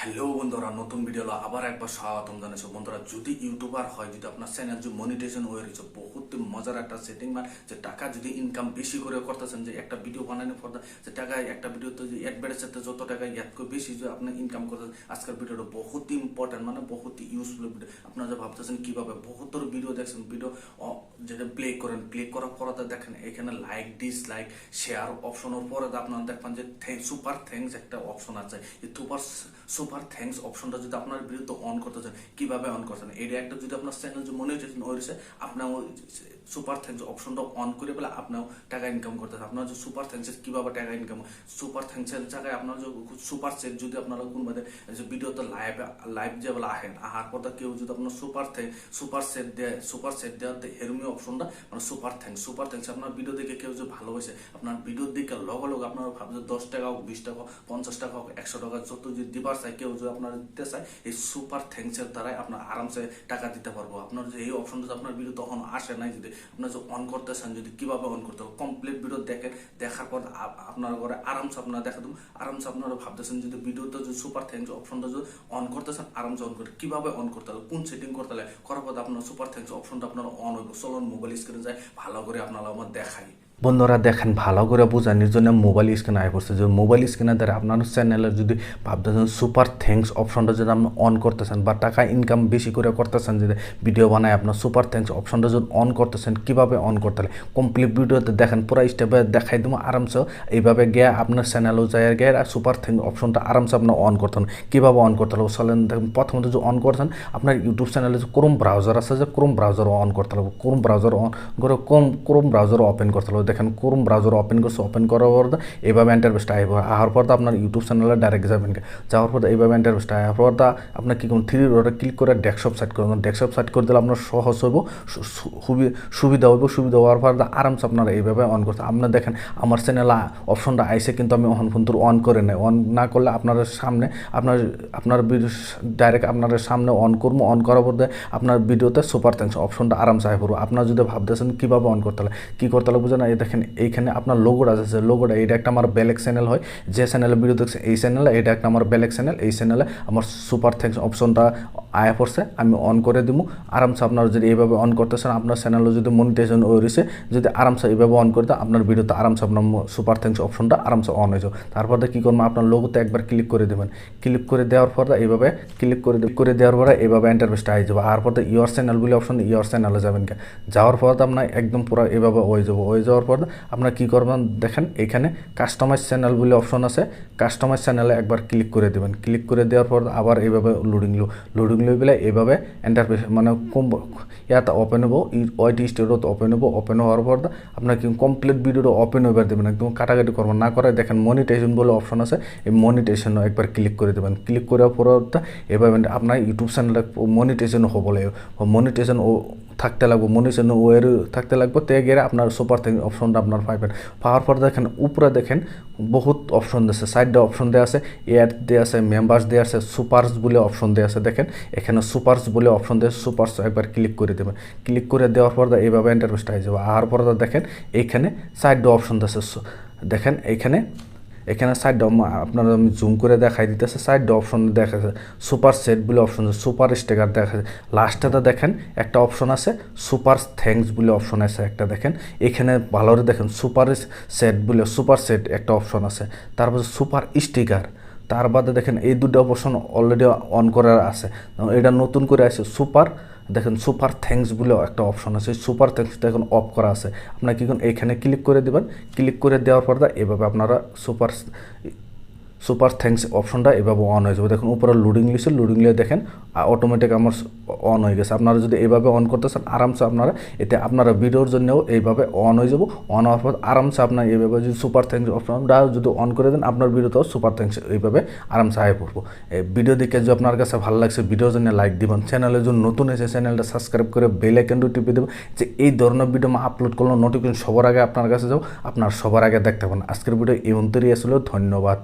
Hello বন্ধুরা, নতুন video আবার একবার স্বাগতম জানাচ্ছি। বন্ধুরা, যদি ইউটিউবার হয়, যদি আপনার চ্যানেল যদি মনিটাইজেশন হয়ে রয়েছে, বহুত মজার একটা সেটিং যে টাকা যদি ইনকাম বেশি করে করতেছেন, যে একটা ভিডিও বানানোর পর যে টাকা একটা ভিডিওতে যে অ্যাডভার্টাইজের যত টাকা এত করে বেশি যে আপনি ইনকাম করতেছেন, আজকের ভিডিওটা বহুত ইম্পর্টেন্ট, বহুত ইউজফুল ভিডিও। আপনারা যে ভাবতেছেন কিভাবে বহুতর ভিডিও দেখছেন, ভিডিও যেটা প্লে করার পরে দেখেন এখানে লাইক ডিসলাইক শেয়ার অপশনের পরে আপনারা দেখবেন যে সুপার থ্যাঙ্কস একটা অপশন আছে। এই সুপার থ্যাঙ্কস অপশনটা যদি আপনার বিরুদ্ধে অন করতে চান, কিভাবে অন করতেন, এটা একটা যদি আপনার চ্যানেল যে মনিটাইজেশন হয়েছে, আপনার সুপার থ্যাঙ্কস অপশনটা অন করে বলে আপনার টাকা ইনকাম করতেছে। আপনার যে সুপার থ্যাঙ্কস কিভাবে টাকা ইনকাম, সুপার থ্যাঙ্কসের জায়গায় আপনার যে সুপার সেট যদি আপনারা কোনভাবে যে ভিডিওতে লাইভ যে বলে আহার পর কেউ যদি আপনার সুপার সেট দেওয়াতে হেরমি অপশনটা মানে সুপার থ্যাঙ্কস আপনার ভিডিও দেখে কেউ যে ভালোবাসে, আপনার ভিডিও দেখে লগে আপনারা ভাবছে 10 টাকা হোক 20 টাকা হোক 50 টাকা হোক 100 টাকা যত যদি দিবার চাই, কেউ যদি আপনার দিতে চায়, এই সুপার থ্যাঙ্কসের দ্বারাই আপনার আরামসে টাকা দিতে পারবো। আপনার যে এই অপশনটা আপনার ভিডিও তখন আসে নাই, যদি আপনার যে অন করতে চান, যদি কিভাবে অন করতে হবে কমপ্লিট ভিডিও দেখেন, দেখার পর আপনার ঘরে আরামসে আপনারা দেখা দেবো। আরামসে আপনারা ভাবতেছেন যদি ভিডিওতে যদি সুপার থ্যাঙ্কস অপশনটা যদি অন করতে চান, আরামসে অন করে কিভাবে অন করতে হবে, কোন সেটিং করতে হবে, করার পর আপনার সুপার থ্যাঙ্কস অপশনটা আপনার অন হইব। চলুন মোবাইল স্ক্রিনে যায় ভালো করে আপনারা আমার দেখাই। বন্ধুরা দেখেন, ভালো করে বোঝানোর জন্য মোবাইল স্ক্রিন আয় করছে। যে মোবাইল স্ক্রিনের দ্বারা আপনার চ্যানেলের যদি ভাবতেছেন সুপার থ্যাঙ্কস অপশনটা যদি আপনি অন করতেছেন বা টাকা ইনকাম বেশি করে করতেছেন, যদি ভিডিও বানায় আপনার সুপার থ্যাঙ্কস অপশনটা যদি অন করতেছেন, কীভাবে অন করতে হবে কমপ্লিট ভিডিওতে দেখেন, পুরো স্টেপে দেখাই দেবো। আরামসে এইভাবে গিয়ে আপনার চ্যানেলও যায় গিয়ে সুপার থ্যাঙ্কস অপশনটা আরামসে আপনার অন করতে হবে। কীভাবে অন করতে হবে চলেন দেখেন। প্রথমত যে অন করছেন, আপনার ইউটিউব চ্যানেলে যে ক্রোম ব্রাউজার আছে, যে ক্রোম ব্রাউজার অন করতে হবে। ক্রোম ব্রাউজার অন করে ক্রোম ব্রাউজার ওপেন করতে হবে। দেখেন ক্রোম ব্রাউজার ওপেন করছে, ওপেন করার পর এইভাবে ইন্টারফেসটা আইব। আসার পর আপনার ইউটিউব চ্যানেলে ডাইরেক্ট যাবেন, যাওয়ার পর এইভাবে ইন্টারফেসটা আসার পর আপনার কী করুন, থ্রি ডটে ক্লিক করে ডেস্কটপ সাইট করবেন। ডেস্কটপ সাইট করে দিলে আপনার সহজ হইব, সুবিধা হইব। সুবিধা হওয়ার পর আরামসে আপনারা এইভাবে অন করতে। আপনার দেখেন আমার চ্যানেলে অপশনটা আইসে, কিন্তু আমি অন কিন্তু অন করে নেই। অন না করলে আপনার সামনে আপনার ডাইরেক্ট আপনার সামনে অন করবো। অন করার পর আপনার ভিডিওতে সুপার থ্যাঙ্কস অপশনটা আরামসে আয় পড়বো। আপনার যদি ভাবতেছেন কীভাবে অন করতে হবে, কী করতে হবে বুঝে না, এই দেখেন এইখানে আপনার লোগোটা আছে। লোগোটা এটা একটা আমার ব্যালেক চ্যানেল হয়, যে চ্যানেলে ভিডিও দেখছে এই চ্যানেলে, এটা একটা আমার ব্যালেক চ্যানেল। এই চ্যানেলে আমার সুপার থ্যাঙ্কস অপশনটা আয়া পড়ছে, আমি অন করে দিব। আরামসে আপনারা যদি এইভাবে অন করতেছেন, আপনার চ্যানেলে যদি মনিটাইজেশন হয়েছে, যদি আরামসে এইভাবে অন করে দেন, আপনার ভিডিওতে আরামসে আপনার সুপার থ্যাঙ্কস অপশনটা আরামসে অন হয়ে যাবে। তারপর কী করবেন, আপনার লোগোতে একবার ক্লিক করে দেবেন। ক্লিক করে দেওয়ার পর এইভাবে ক্লিক করে দেওয়ার পরে এইভাবে ইন্টারফেসটা আই যাবে। আর পর ইউর চ্যানেল বলে অপশন, ইউর চ্যানেলে যাবেন। যাওয়ার পর আপনার একদম পুরো এইভাবে হয়ে যাবো। হয়ে যাওয়ার পর আপনার কী করবেন, দেখেন এখানে কাস্টমাইজ চ্যানেল বলে অপশন আছে। কাস্টমাইজ চ্যানেলে একবার ক্লিক করে দেবেন। ক্লিক করে দেওয়ার পর আবার এইভাবে লোডিং লই পেলে এইভাবে ইন্টারফেস ইয়াতে ওপেন হবো। ওয়াইটি স্টোরত ওপেন হবো। ওপেন হওয়ার পর আপনার কি কমপ্লিট ভিডিওটা ওপেন হইবার দেবেন, একদম কাটাকাটি করবেন না করে। দেখেন মনিটাইজেশন বলে অপশন আছে, এই মনিটাইজেশনও একবার ক্লিক করে দেবেন। ক্লিক করার পর এভাবে আপনার ইউটিউব চ্যানেলটা মনিটাইজেশন হবো লাগে, মনিটাইজেশন ও থাকতে লাগবো, মনিটাইজেশন ওয়ের থাকতে লাগবে। তে গেলে আপনার সুপার থ্যাঙ্কস অপশনটা আপনার পাইবেন। পাওয়ার পর দেখেন উপরে দেখেন বহুত অপশন দিয়েছে, সাইডে অপশন দেওয়া আছে, এড দেওয়া আছে, মেম্বার্স দেওয়া আছে, সুপারস বলে অপশন দেওয়া আছে। দেখেন এখানে সুপারস বলে অপশন দেওয়া, সুপারস একবার ক্লিক করে দেবেন। ক্লিক করে দেওয়ার পর এইভাবে ইন্টারফেসটা হয়ে যাবে। আর পর দেখেন এইখানে সাইডে অপশন দিয়েছে। দেখেন এখানে সাইড আপনারা আমি জুম করে দেখাই দিতেছে। সাইড অপশন দেখা যাচ্ছে সুপার সেট বলে অপশন আছে, সুপার স্টিকার দেখা যাচ্ছে। লাস্টেতে দেখেন একটা অপশন আছে সুপার থ্যাঙ্কস বলে অপশন আছে একটা। দেখেন এখানে ভালো করে দেখেন সুপার সেট বলে সুপার সেট একটা অপশন আছে। তারপর সুপার স্টিকার, তার বাদে দেখেন এই দুটো অপশন অলরেডি অন করা আছে। এটা নতুন করে আছে সুপার, দেখেন সুপার থ্যাঙ্কস বলেও একটা অপশন আছে। সুপার থ্যাঙ্কসটা এখন অফ করা আছে। আপনারা কি করুন, এইখানে ক্লিক করে দেবেন। ক্লিক করে দেওয়ার পর এভাবে আপনারা সুপার থ্যাঙ্কস অপশনটা এভাবে অন হয়ে যাবে। দেখুন উপরে লোডিং লিয়ে দেখেন অটোমেটিক আমার অন হয়ে গেছে। আপনারা যদি এইভাবে অন করতে চান, আরামসে আপনারা এতে আপনারা ভিডিওর জন্যও এইভাবে অন হয়ে যাব। অন হওয়ার পর আরামসে আপনার এইভাবে যদি সুপার থ্যাঙ্কস অপশনটা যদি অন করে দেন, আপনার ভিডিওতেও সুপার থ্যাঙ্কস এইভাবে আরামসে আয় পড়বো। এই ভিডিও দেখে যদি আপনার কাছে ভালো লাগছে, ভিডিওর জন্য লাইক দিবেন। চ্যানেলে যদি নতুন এসে চ্যানেলটা সাবস্ক্রাইব করে বেল আইকনটা টিপে দেবেন, যে এই ধরনের ভিডিও আপলোড করলে নোটিফিকেশন সবার আগে আপনার কাছে যাও, আপনার সবার আগে দেখতে পাবেন। আজকের ভিডিও এই অন্তরই আসলে ধন্যবাদ।